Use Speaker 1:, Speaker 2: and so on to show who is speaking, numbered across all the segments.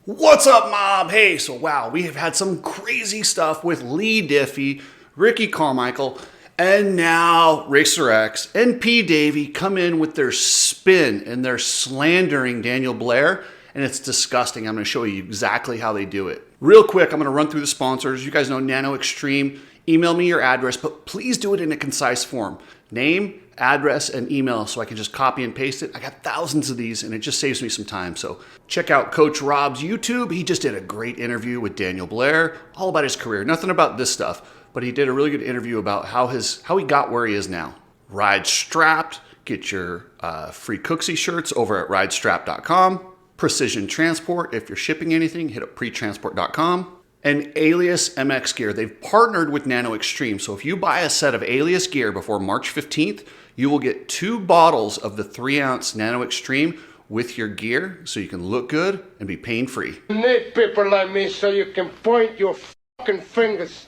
Speaker 1: What's up, mob? Hey, so wow, we have had some crazy stuff with Leigh Diffy, Ricky Carmichael, and now Racer X and P. Davey come in with their spin and they're slandering Daniel Blair, and it's disgusting. I'm going to show you exactly how they do it. Real quick, I'm going to run through the sponsors. You guys know Nano Extreme. Email me your address, but please do it in a concise form. Name, address, and email so I can just copy and paste it. I got thousands of these and it just saves me some time. So check out Coach Rob's YouTube. He just did a great interview with Daniel Blair, all about his career. Nothing about this stuff, but he did a really good interview about how he got where he is now. Ride Strapped. Get your free Cooksy shirts over at ridestrap.com. Precision Transport. If you're shipping anything, hit up pretransport.com. And Alias MX gear. They've partnered with Nano Extreme. So if you buy a set of Alias gear before March 15th, you will get 2 bottles of the 3-ounce Nano Extreme with your gear so you can look good and be pain-free.
Speaker 2: You need people like me so you can point your fucking fingers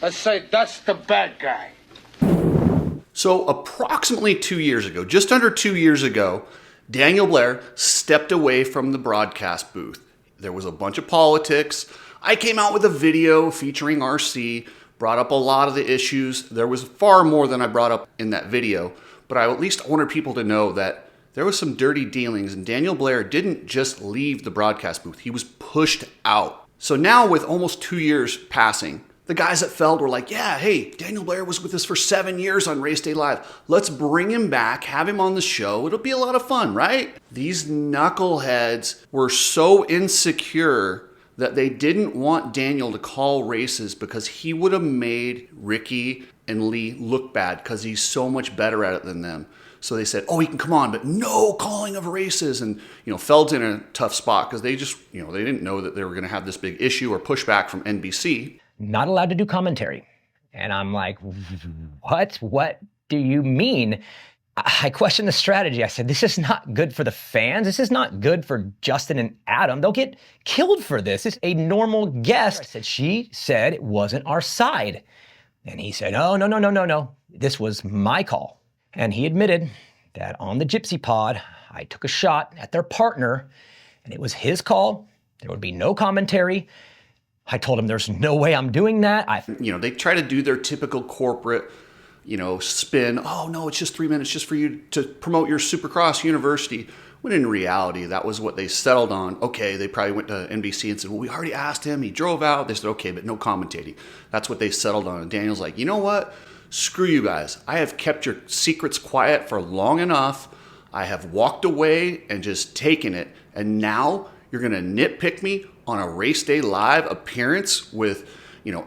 Speaker 2: and say, that's the bad guy.
Speaker 1: So approximately 2 years ago, just under 2 years ago, Daniel Blair stepped away from the broadcast booth. There was a bunch of politics. I came out with a video featuring RC, brought up a lot of the issues. There was far more than I brought up in that video, but I at least wanted people to know that there was some dirty dealings, and Daniel Blair didn't just leave the broadcast booth. He was pushed out. So now with almost 2 years passing, the guys at Feld were like, yeah, hey, Daniel Blair was with us for 7 years on Race Day Live. Let's bring him back, have him on the show. It'll be a lot of fun, right? These knuckleheads were so insecure that they didn't want Daniel to call races because he would have made Ricky and Leigh look bad because he's so much better at it than them. So they said, oh, he can come on, but no calling of races. And, Feld's in a tough spot because they just, they didn't know that they were going to have this big issue or pushback from NBC.
Speaker 3: Not allowed to do commentary. And I'm like, what? What do you mean? I questioned the strategy. I said, this is not good for the fans. This is not good for Justin and Adam. They'll get killed for this. It's a normal guest. I said, she said it wasn't our side. And he said, oh, no. This was my call. And he admitted that on the Gypsy Pod, I took a shot at their partner and it was his call. There would be no commentary. I told him there's no way I'm doing that.
Speaker 1: They try to do their typical corporate spin. Oh, no, it's just 3 minutes just for you to promote your Supercross University. When in reality, that was what they settled on. Okay, they probably went to NBC and said, well, we already asked him. He drove out. They said, okay, but no commentating. That's what they settled on. And Daniel's like, you know what? Screw you guys. I have kept your secrets quiet for long enough. I have walked away and just taken it. And now you're going to nitpick me on a Race Day Live appearance with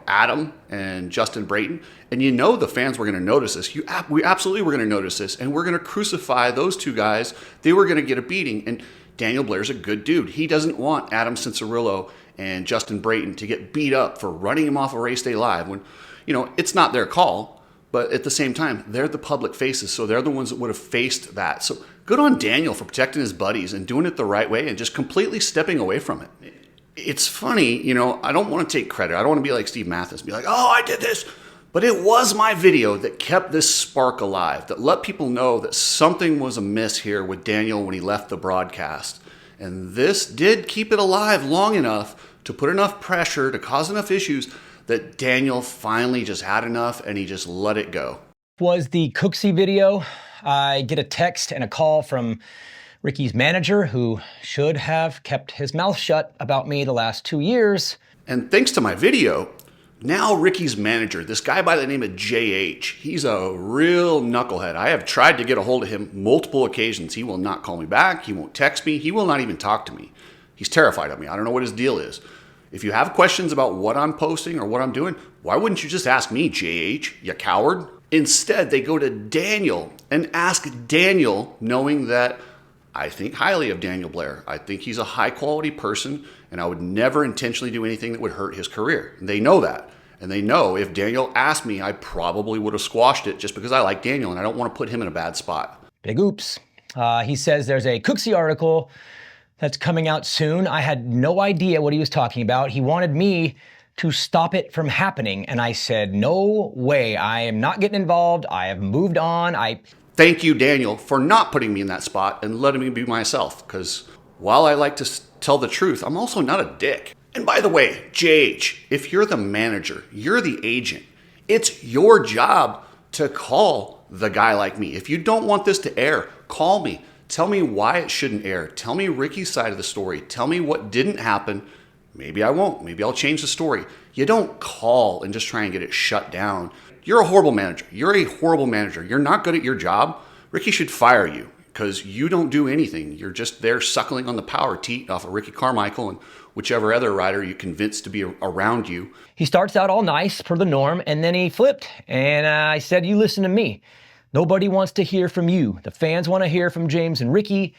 Speaker 1: Adam and Justin Brayton. And the fans were going to notice this. We absolutely were going to notice this. And we're going to crucify those two guys. They were going to get a beating. And Daniel Blair's a good dude. He doesn't want Adam Cincerillo and Justin Brayton to get beat up for running him off of Race Day Live when, it's not their call. But at the same time, they're the public faces. So they're the ones that would have faced that. So good on Daniel for protecting his buddies and doing it the right way and just completely stepping away from it. It's funny, I don't want to take credit. I don't want to be like Steve Mathis, be like, oh, I did this. But it was my video that kept this spark alive, that let people know that something was amiss here with Daniel when he left the broadcast. And this did keep it alive long enough to put enough pressure, to cause enough issues, that Daniel finally just had enough and he just let it go.
Speaker 3: Was the Cooksy video. I get a text and a call from Ricky's manager, who should have kept his mouth shut about me the last 2 years.
Speaker 1: And thanks to my video, now Ricky's manager, this guy by the name of JH, he's a real knucklehead. I have tried to get a hold of him multiple occasions. He will not call me back. He won't text me. He will not even talk to me. He's terrified of me. I don't know what his deal is. If you have questions about what I'm posting or what I'm doing, why wouldn't you just ask me, JH, you coward? Instead, they go to Daniel and ask Daniel, knowing that I think highly of Daniel Blair. I think he's a high-quality person, and I would never intentionally do anything that would hurt his career. And they know that. And they know if Daniel asked me, I probably would have squashed it just because I like Daniel, and I don't want to put him in a bad spot.
Speaker 3: Big oops. He says there's a Cooksy article that's coming out soon. I had no idea what he was talking about. He wanted me to stop it from happening. And I said, no way. I am not getting involved. I have moved on.
Speaker 1: Thank you, Daniel, for not putting me in that spot and letting me be myself, because While I like to tell the truth, I'm also not a dick. And by the way, JH, if you're the manager, you're the agent, it's your job to call the guy like me. If you don't want this to air, call me. Tell me why it shouldn't air. Tell me Ricky's side of the story. Tell me what didn't happen. Maybe I won't. Maybe I'll change the story. You don't call and just try and get it shut down. You're a horrible manager. You're a horrible manager. You're not good at your job. Ricky should fire you because you don't do anything. You're just there suckling on the power teat off of Ricky Carmichael and whichever other rider you convinced to be around you.
Speaker 3: He starts out all nice per the norm, and then he flipped. And I said, you listen to me. Nobody wants to hear from you. The fans want to hear from James and Ricky.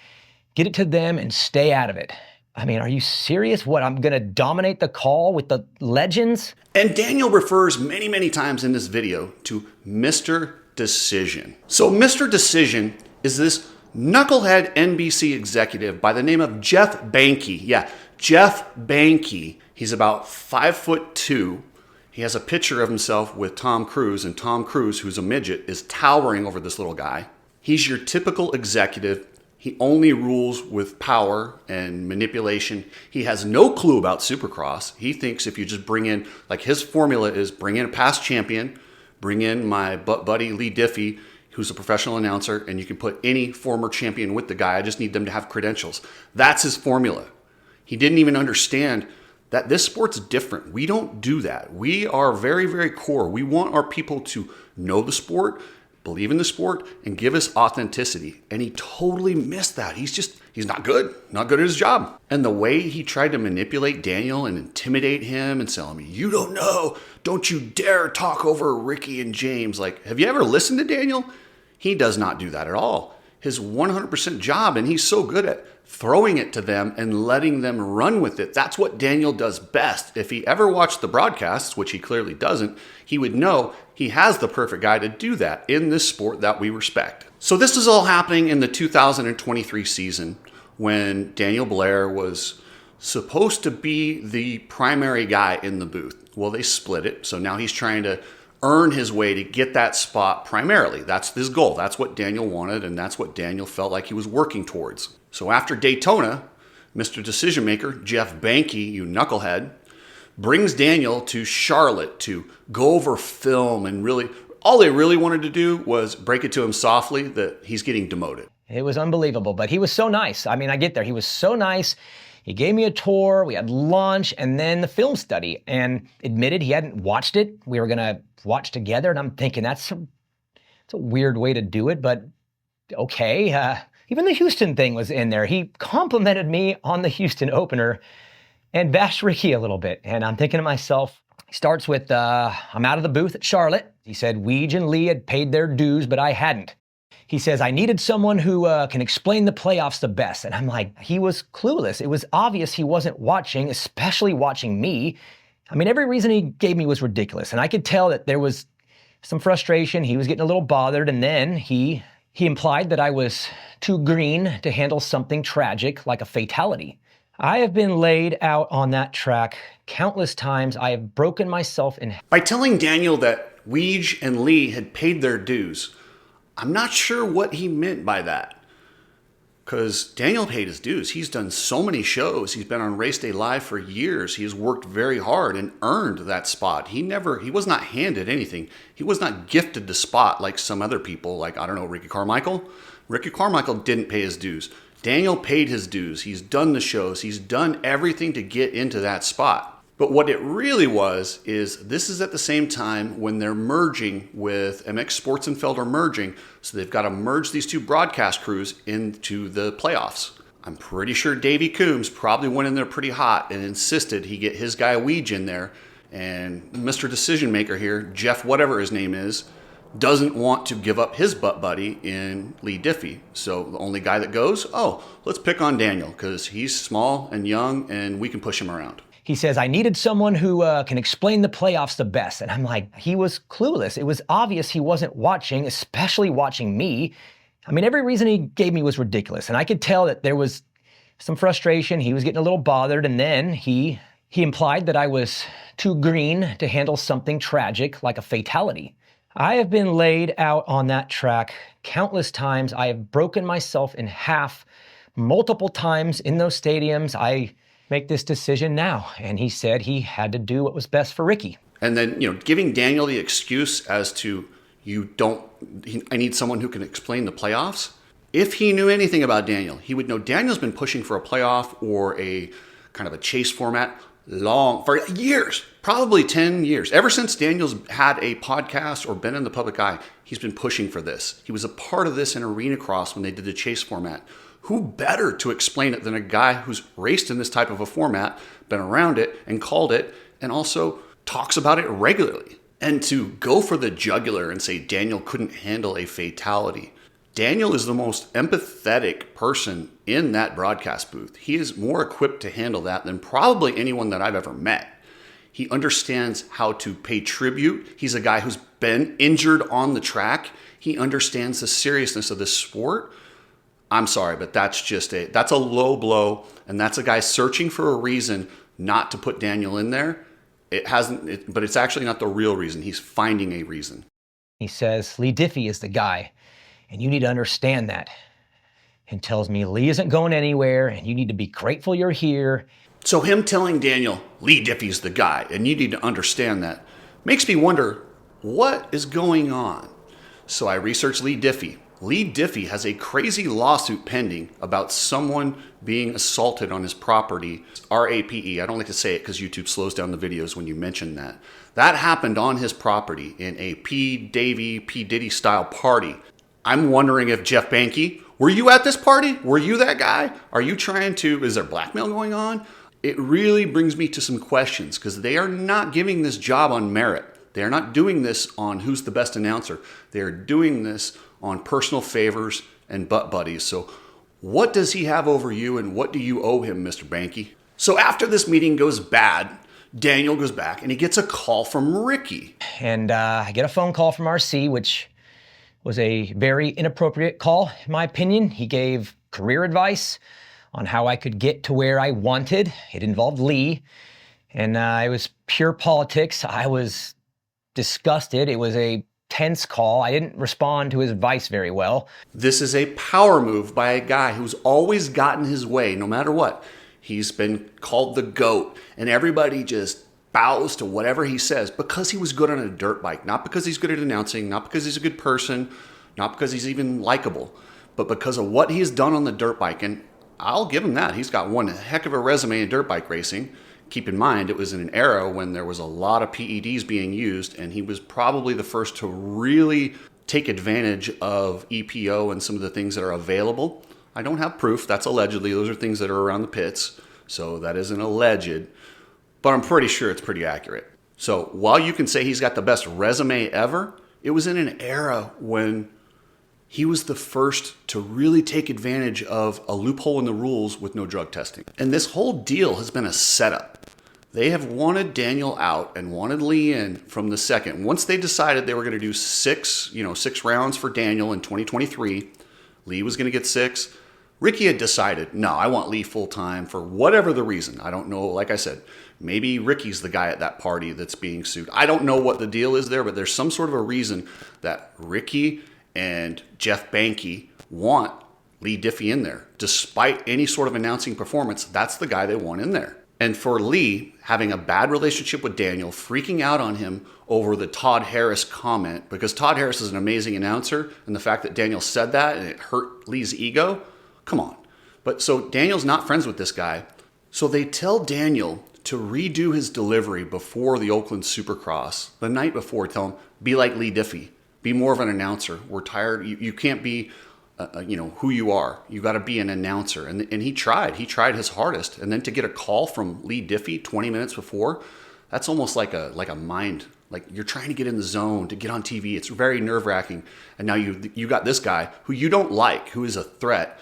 Speaker 3: Get it to them and stay out of it. I mean, are you serious? What, I'm going to dominate the call with the legends?
Speaker 1: And Daniel refers many, many times in this video to Mr. Decision. So Mr. Decision is this knucklehead NBC executive by the name of Jeff Benhke. Yeah, Jeff Benhke. He's about 5'2". He has a picture of himself with Tom Cruise, and Tom Cruise, who's a midget, is towering over this little guy. He's your typical executive. He only rules with power and manipulation. He has no clue about Supercross. He thinks if you just bring in, like his formula is bring in a past champion, bring in my buddy Leigh Diffy, who's a professional announcer, and you can put any former champion with the guy. I just need them to have credentials. That's his formula. He didn't even understand that this sport's different. We don't do that. We are very, very core. We want our people to know the sport, believe in the sport, and give us authenticity. And he totally missed that. He's not good at his job. And the way he tried to manipulate Daniel and intimidate him and tell him, you don't know, don't you dare talk over Ricky and James. Like, have you ever listened to Daniel? He does not do that at all. His 100% job, and he's so good at throwing it to them and letting them run with it. That's what Daniel does best. If he ever watched the broadcasts, which he clearly doesn't, he would know he has the perfect guy to do that in this sport that we respect. So this is all happening in the 2023 season when Daniel Blair was supposed to be the primary guy in the booth. Well, they split it, so now he's trying to earn his way to get that spot primarily. That's his goal. That's what Daniel wanted, and that's what Daniel felt like he was working towards. So after Daytona, Mr. Decision Maker, Jeff Benhke, you knucklehead, brings Daniel to Charlotte to go over film, and really, all they really wanted to do was break it to him softly that he's getting demoted.
Speaker 3: It was unbelievable, but he was so nice. I mean, I get there. He was so nice. He gave me a tour, we had lunch, and then the film study, and admitted he hadn't watched it. We were going to watch together, and I'm thinking that's a weird way to do it, but okay. Even the Houston thing was in there. He complimented me on the Houston opener and bashed Ricky a little bit. And I'm thinking to myself, he starts with, I'm out of the booth at Charlotte. He said Weege and Leigh had paid their dues, but I hadn't. He says, I needed someone who can explain the playoffs the best. And I'm like, he was clueless. It was obvious he wasn't watching, especially watching me. I mean, every reason he gave me was ridiculous. And I could tell that there was some frustration. He was getting a little bothered. And then he implied that I was too green to handle something tragic like a fatality. I have been laid out on that track countless times. I have broken myself in half.
Speaker 1: By telling Daniel that Weege and Leigh had paid their dues, I'm not sure what he meant by that. Because Daniel paid his dues. He's done so many shows. He's been on Race Day Live for years. He has worked very hard and earned that spot. He was not handed anything. He was not gifted the spot like some other people, like, I don't know, Ricky Carmichael. Ricky Carmichael didn't pay his dues. Daniel paid his dues. He's done the shows. He's done everything to get into that spot. But what it really was is this is at the same time when they're merging with MX Sports and Feld are merging. So they've got to merge these two broadcast crews into the playoffs. I'm pretty sure Davey Coombs probably went in there pretty hot and insisted he get his guy Weege in there. And Mr. Decision Maker here, Jeff whatever his name is, doesn't want to give up his butt buddy in Leigh Diffy. So the only guy that goes, let's pick on Daniel because he's small and young and we can push him around.
Speaker 3: He says, I needed someone who can explain the playoffs the best. And I'm like, he was clueless. It was obvious he wasn't watching, especially watching me. I mean, every reason he gave me was ridiculous. And I could tell that there was some frustration. He was getting a little bothered. And then he implied that I was too green to handle something tragic like a fatality. I have been laid out on that track countless times. I have broken myself in half multiple times in those stadiums, I make this decision now. And he said he had to do what was best for Ricky.
Speaker 1: And then, giving Daniel the excuse as to I need someone who can explain the playoffs. If he knew anything about Daniel, he would know Daniel's been pushing for a playoff or a kind of a chase format for years, probably 10 years. Ever since Daniel's had a podcast or been in the public eye, he's been pushing for this. He was a part of this in Arena Cross when they did the chase format. Who better to explain it than a guy who's raced in this type of a format, been around it and called it, and also talks about it regularly? And to go for the jugular and say Daniel couldn't handle a fatality. Daniel is the most empathetic person in that broadcast booth. He is more equipped to handle that than probably anyone that I've ever met. He understands how to pay tribute. He's a guy who's been injured on the track. He understands the seriousness of this sport. I'm sorry, but that's a low blow, and that's a guy searching for a reason not to put Daniel in there. But it's actually not the real reason. He's finding a reason.
Speaker 3: He says, Leigh Diffy is the guy, and you need to understand that. And tells me Leigh isn't going anywhere, and you need to be grateful you're here.
Speaker 1: So him telling Daniel, Leigh Diffy's the guy, and you need to understand that, makes me wonder, what is going on? So I researched Leigh Diffy. Leigh Diffy has a crazy lawsuit pending about someone being assaulted on his property. RAPE. I don't like to say it because YouTube slows down the videos when you mention that. That happened on his property in a P. Diddy style party. I'm wondering if Jeff Benhke, were you at this party? Were you that guy? Is there blackmail going on? It really brings me to some questions because they are not giving this job on merit. They are not doing this on who's the best announcer. They are doing this on personal favors and butt buddies. So what does he have over you and what do you owe him, Mr. Benhke? So after this meeting goes bad, Daniel goes back and he gets a call from Ricky.
Speaker 3: And I get a phone call from RC, which was a very inappropriate call, in my opinion. He gave career advice on how I could get to where I wanted. It involved Leigh, and it was pure politics. I was disgusted. It was a tense call. I didn't respond to his advice very well.
Speaker 1: This is a power move by a guy who's always gotten his way, no matter what. He's been called the GOAT, and everybody just bows to whatever he says because he was good on a dirt bike, not because he's good at announcing, not because he's a good person, not because he's even likable, but because of what he has done on the dirt bike. And I'll give him that. He's got one heck of a resume in dirt bike racing. Keep in mind, it was in an era when there was a lot of PEDs being used, and he was probably the first to really take advantage of EPO and some of the things that are available. I don't have proof. That's allegedly. Those are things that are around the pits, so that isn't alleged, but I'm pretty sure it's pretty accurate. So while you can say he's got the best resume ever, it was in an era when he was the first to really take advantage of a loophole in the rules with no drug testing. And this whole deal has been a setup. They have wanted Daniel out and wanted Leigh in from the second. Once they decided they were going to do six rounds for Daniel in 2023, Leigh was going to get 6. Ricky had decided, no, I want Leigh full time for whatever the reason. I don't know. Like I said, maybe Ricky's the guy at that party that's being sued. I don't know what the deal is there, but there's some sort of a reason that Ricky and Jeff Benhke want Leigh Diffy in there. Despite any sort of announcing performance, that's the guy they want in there. And for Leigh, having a bad relationship with Daniel, freaking out on him over the Todd Harris comment, because Todd Harris is an amazing announcer, and the fact that Daniel said that and it hurt Leigh's ego, come on. But so Daniel's not friends with this guy. So they tell Daniel to redo his delivery before the Oakland Supercross. The night before, tell him, be like Leigh Diffy. Be more of an announcer. We're tired. You can't be, who you are. You got to be an announcer. And he tried. He tried his hardest. And then to get a call from Leigh Diffy 20 minutes before, that's almost like a mind. Like you're trying to get in the zone to get on TV. It's very nerve-wracking. And now you got this guy who you don't like, who is a threat,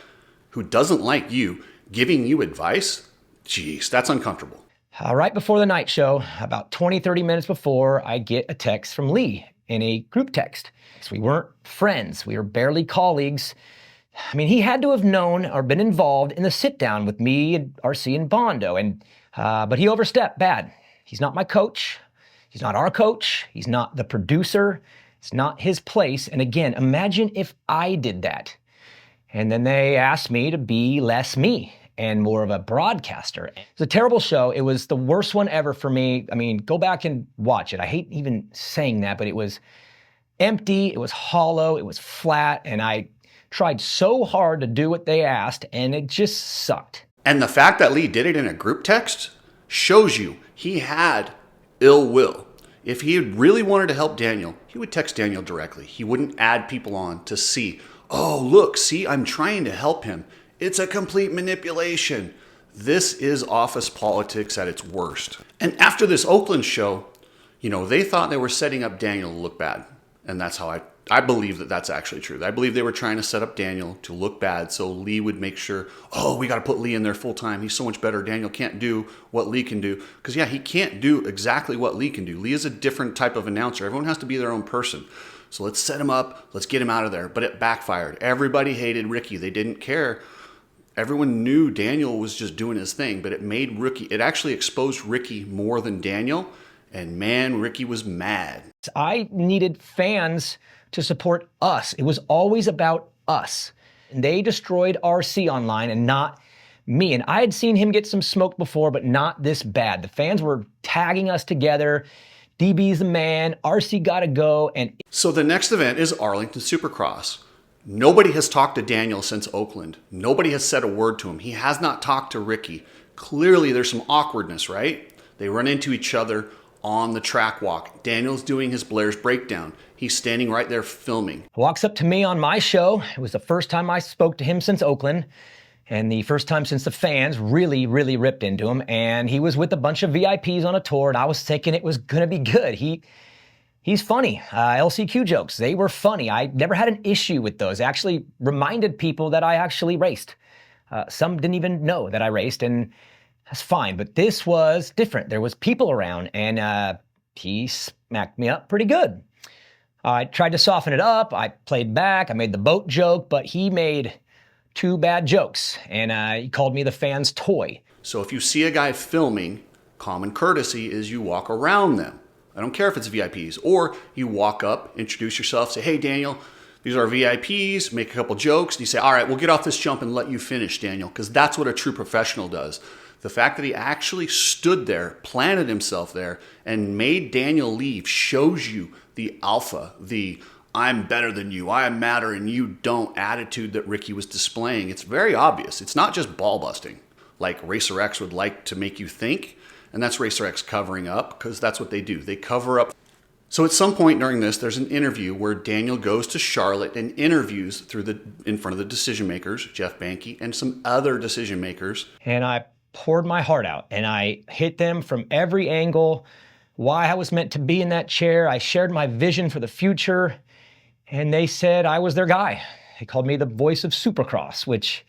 Speaker 1: who doesn't like you, giving you advice. Jeez, that's uncomfortable.
Speaker 3: Right before the night show, about 20, 30 minutes before, I get a text from Leigh in a group text. So we weren't friends. We were barely colleagues. I mean, he had to have known or been involved in the sit-down with me and RC and Bondo, but he overstepped bad. He's not my coach. He's not our coach. He's not the producer. It's not his place. And again, imagine if I did that. And then they asked me to be less me and more of a broadcaster. It's a terrible show. It was the worst one ever for me. I mean, go back and watch it. I hate even saying that, but it was empty, it was hollow, it was flat, and I tried so hard to do what they asked, and it just sucked.
Speaker 1: And the fact that Leigh did it in a group text shows you he had ill will. If he had really wanted to help Daniel, he would text Daniel directly. He wouldn't add people on to see, oh, look, see, I'm trying to help him. It's a complete manipulation. This is office politics at its worst. And after this Oakland show, they thought they were setting up Daniel to look bad. And that's how I believe that that's actually true. I believe they were trying to set up Daniel to look bad so Leigh would make sure, oh, we got to put Leigh in there full time. He's so much better. Daniel can't do what Leigh can do. Because, yeah, he can't do exactly what Leigh can do. Leigh is a different type of announcer. Everyone has to be their own person. So let's set him up. Let's get him out of there. But it backfired. Everybody hated Ricky. They didn't care. Everyone knew Daniel was just doing his thing. But it actually exposed Ricky more than Daniel. And man, Ricky was mad.
Speaker 3: I needed fans to support us. It was always about us. And they destroyed RC online and not me. And I had seen him get some smoke before, but not this bad. The fans were tagging us together. DB's the man. RC gotta go. And
Speaker 1: so the next event is Arlington Supercross. Nobody has talked to Daniel since Oakland. Nobody has said a word to him. He has not talked to Ricky. Clearly there's some awkwardness, right? They run into each other on the track walk. Daniel's doing his Blair's breakdown. He's standing right there filming.
Speaker 3: Walks up to me on my show. It was the first time I spoke to him since Oakland, and the first time since the fans really, really ripped into him. And he was with a bunch of VIPs on a tour, and I was thinking it was gonna be good. He's funny. LCQ jokes, they were funny. I never had an issue with those. I actually reminded people that I actually raced. Some didn't even know that I raced, and that's fine, but this was different. There was people around, and he smacked me up pretty good. I tried to soften it up. I played back. I made the boat joke, but he made two bad jokes, and he called me the fan's toy.
Speaker 1: So if you see a guy filming, common courtesy is you walk around them. I don't care if it's VIPs, or you walk up, introduce yourself, say, hey, Daniel, these are VIPs, make a couple jokes, and you say, all right, we'll get off this jump and let you finish, Daniel, because that's what a true professional does. The fact that he actually stood there, planted himself there, and made Daniel leave shows you the alpha, the I'm better than you, I matter and you don't attitude that Ricky was displaying. It's very obvious. It's not just ball busting like Racer X would like to make you think, and that's Racer X covering up, because that's what they do. They cover up. So at some point during this, there's an interview where Daniel goes to Charlotte and interviews in front of the decision makers, Jeff Benhke, and some other decision makers.
Speaker 3: And I poured my heart out, and I hit them from every angle, why I was meant to be in that chair. I shared my vision for the future, and they said I was their guy. They called me the voice of Supercross, which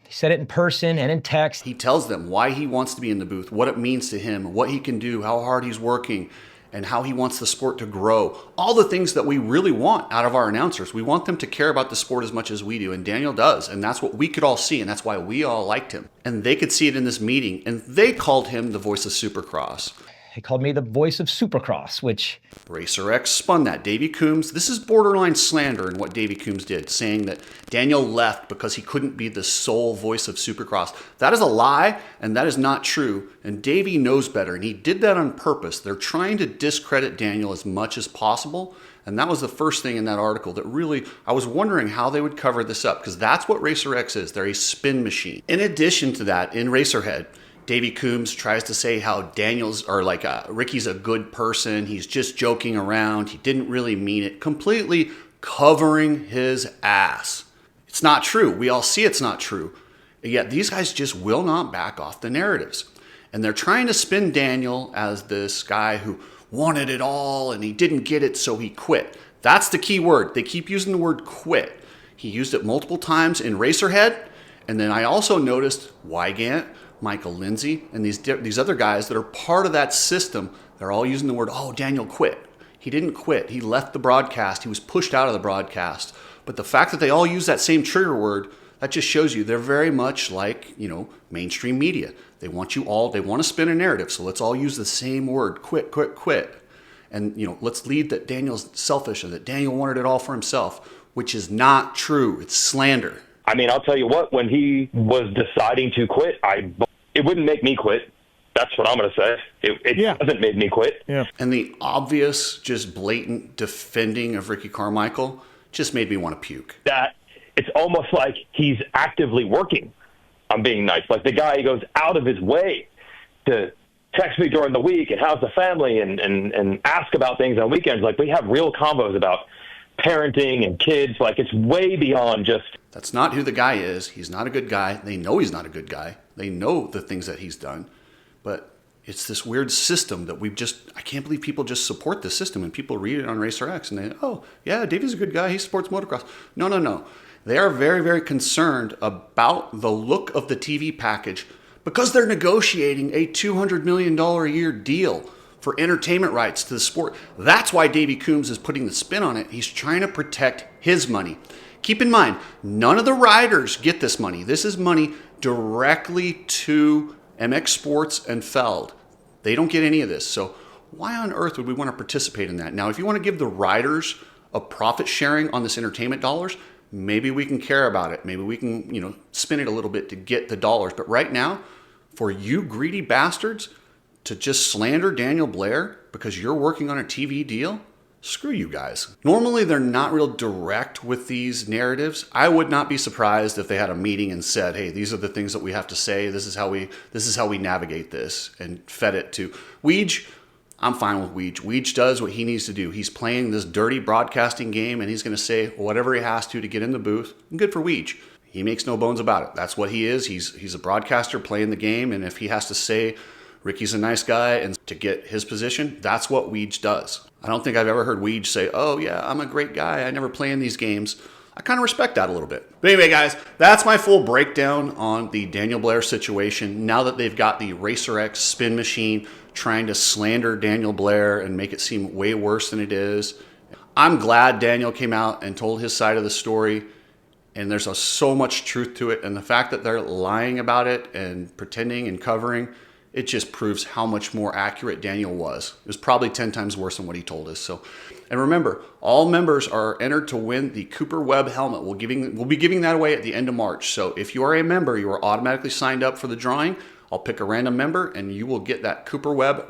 Speaker 3: he said it in person and in text.
Speaker 1: He tells them why he wants to be in the booth, what it means to him, what he can do, how hard he's working, and how he wants the sport to grow. All the things that we really want out of our announcers. We want them to care about the sport as much as we do, and Daniel does, and that's what we could all see, and that's why we all liked him. And they could see it in this meeting, and they called him the voice of Supercross.
Speaker 3: They called me the voice of Supercross, which
Speaker 1: Racer X spun that. Davey Coombs, this is borderline slander in what Davey Coombs did, saying that Daniel left because he couldn't be the sole voice of Supercross. That is a lie, and that is not true, and Davey knows better, and he did that on purpose. They're trying to discredit Daniel as much as possible, and that was the first thing in that article that really, I was wondering how they would cover this up, because that's what Racer X is. They're a spin machine. In addition to that, in Racerhead, Davey Coombs tries to say how Ricky's a good person. He's just joking around. He didn't really mean it. Completely covering his ass. It's not true. We all see it's not true. Yet these guys just will not back off the narratives. And they're trying to spin Daniel as this guy who wanted it all and he didn't get it, so he quit. That's the key word. They keep using the word quit. He used it multiple times in Racerhead. And then I also noticed Wygant, Michael Lindsay, and these other guys that are part of that system, they're all using the word, oh, Daniel quit. He didn't quit. He left the broadcast. He was pushed out of the broadcast. But the fact that they all use that same trigger word, that just shows you they're very much like, mainstream media. They want to spin a narrative, so let's all use the same word, quit, quit, quit. And, let's lead that Daniel's selfish and that Daniel wanted it all for himself, which is not true. It's slander.
Speaker 4: I mean, I'll tell you what, when he was deciding to quit, it wouldn't make me quit. That's what I'm going to say. It doesn't make me quit.
Speaker 5: Yeah.
Speaker 1: And the obvious, just blatant defending of Ricky Carmichael just made me want to puke.
Speaker 4: That it's almost like he's actively working on being nice. Like the guy, he goes out of his way to text me during the week and how's the family and ask about things on weekends. Like we have real combos about parenting and kids. Like it's way beyond just.
Speaker 1: That's not who the guy is. He's not a good guy. They know he's not a good guy. They know the things that he's done. But it's this weird system that I can't believe people just support this system, and people read it on Racer X and they, oh, yeah, Davy's a good guy. He supports motocross. No. They are very, very concerned about the look of the TV package because they're negotiating a $200 million a year deal for entertainment rights to the sport. That's why Davy Coombs is putting the spin on it. He's trying to protect his money. Keep in mind, none of the riders get this money. This is money directly to MX Sports and Feld. They don't get any of this. So why on earth would we want to participate in that? Now, if you want to give the riders a profit sharing on this entertainment dollars, maybe we can care about it. Maybe we can, spin it a little bit to get the dollars. But right now, for you greedy bastards to just slander Daniel Blair because you're working on a TV deal, screw you guys. Normally, they're not real direct with these narratives. I would not be surprised if they had a meeting and said, hey, these are the things that we have to say. This is how we navigate this, and fed it to Weege. I'm fine with Weege. Weege does what he needs to do. He's playing this dirty broadcasting game, and he's going to say whatever he has to get in the booth. And good for Weege. He makes no bones about it. That's what he is. He's a broadcaster playing the game, and if he has to say Ricky's a nice guy and to get his position, that's what Weege does. I don't think I've ever heard Weege say, oh yeah, I'm a great guy. I never play in these games. I kind of respect that a little bit. But anyway, guys, that's my full breakdown on the Daniel Blair situation. Now that they've got the Racer X spin machine trying to slander Daniel Blair and make it seem way worse than it is. I'm glad Daniel came out and told his side of the story. And there's so much truth to it. And the fact that they're lying about it and pretending and covering, it just proves how much more accurate Daniel was. It was probably 10 times worse than what he told us. So, and remember, all members are entered to win the Cooper Webb helmet. We'll be giving that away at the end of March. So if you are a member, you are automatically signed up for the drawing. I'll pick a random member and you will get that Cooper Webb